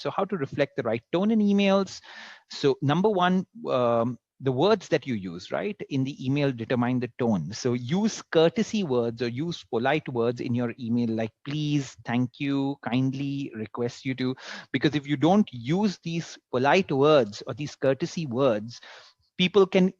So how to reflect the right tone in emails? So number one, the words that you use, right, in the email determine the tone. So use courtesy words or use polite words in your email, like please, thank you, kindly, request you to, because if you don't use these polite words or these courtesy words, people can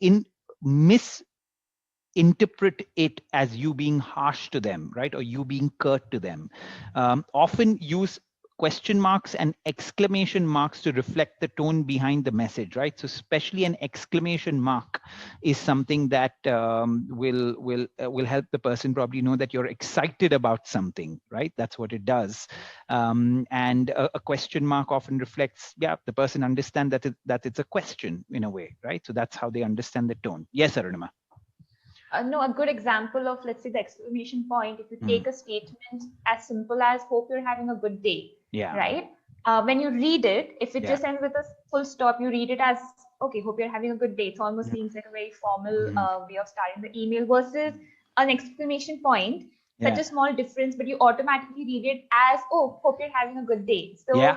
misinterpret it as you being harsh to them, right? Or you being curt to them. Often use question marks and exclamation marks to reflect the tone behind the message, right? So especially an exclamation mark is something that will help the person probably know that you're excited about something, right? That's what it does. And a question mark often reflects, yeah, the person understand that it's a question in a way, right? So that's how they understand the tone. Yes, Arunima. No, a good example of, let's say, the exclamation point, if you take a statement as simple as hope you're having a good day, Yeah. right? When you read it, if it Yeah. just ends with a full stop, you read it as, okay, hope you're having a good day. It almost seems like a very formal way of starting the email versus an exclamation point. Such a small difference, but you automatically read it as, oh, hope you're having a good day. So Yeah.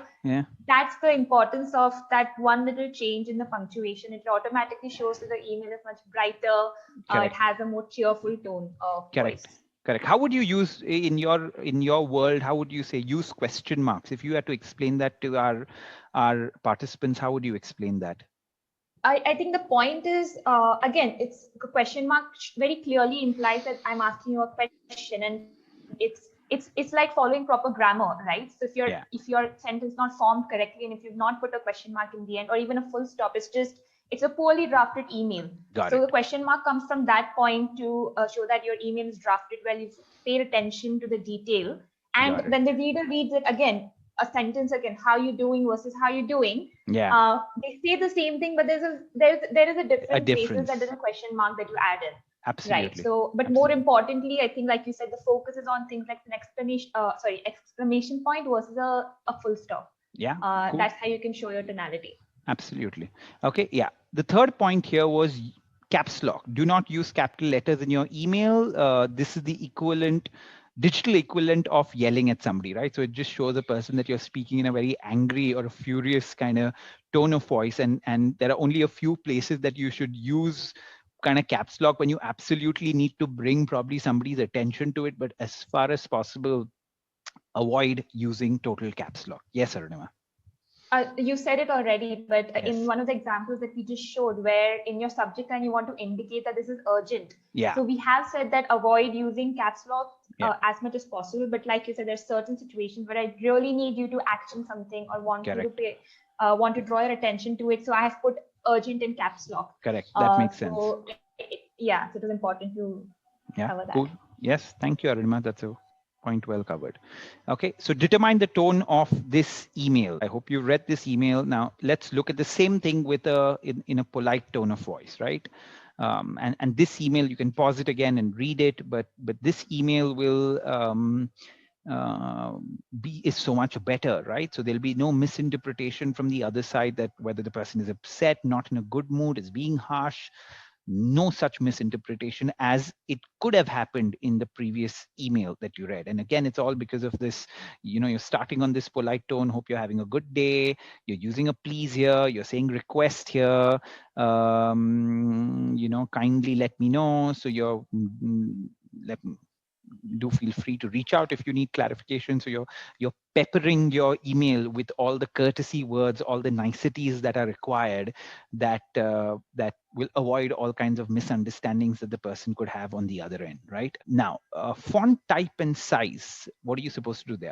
that's the importance of that one little change in the punctuation. It automatically shows that the email is much brighter. It has a more cheerful tone of voice. Correct. How would you use in your world? How would you say use question marks? If you had to explain that to our participants, how would you explain that? I think the point is, again, it's a question mark very clearly implies that I'm asking you a question, and it's like following proper grammar, right? So if your sentence not formed correctly, and if you've not put a question mark in the end, or even a full stop, it's a poorly drafted email. So the question mark comes from that point to show that your email is drafted well. You've paid attention to the detail, and when the reader reads it again, a sentence again, how you doing versus how you doing. They say the same thing, but there is a difference basis that there's a question mark that you add in. Absolutely. Right. So, but more importantly, I think, like you said, the focus is on things like an exclamation point versus a full stop. Yeah. Cool. That's how you can show your tonality. Absolutely. Okay. Yeah. The third point here was caps lock. Do not use capital letters in your email. This is the digital equivalent of yelling at somebody, right? So it just shows a person that you're speaking in a very angry or a furious kind of tone of voice. And there are only a few places that you should use kind of caps lock when you absolutely need to bring probably somebody's attention to it. But as far as possible, avoid using total caps lock. Yes, Arunima. You said it already, but in one of the examples that we just showed, where in your subject line you want to indicate that this is urgent. Yeah. So we have said that avoid using caps lock as much as possible. But like you said, there's certain situations where I really need you to action something or want you to want to draw your attention to it. So I have put urgent in caps lock. Correct. That makes sense. So it is important to cover that. Cool. Yes. Thank you, Arunima. That's a point well covered. Okay, so determine the tone of this email. I hope you read this email. Now let's look at the same thing with in a polite tone of voice, right? And this email, you can pause it again and read it, but this email will is so much better, right? So there'll be no misinterpretation from the other side that whether the person is upset, not in a good mood, is being harsh. No such misinterpretation as it could have happened in the previous email that you read. And again, it's all because of this, you're starting on this polite tone, hope you're having a good day, you're using a please here, you're saying request here, kindly let me know. So you're do feel free to reach out if you need clarification. So you're peppering your email with all the courtesy words, all the niceties that are required, that will avoid all kinds of misunderstandings that the person could have on the other end, right? Now, font type and size, what are you supposed to do there?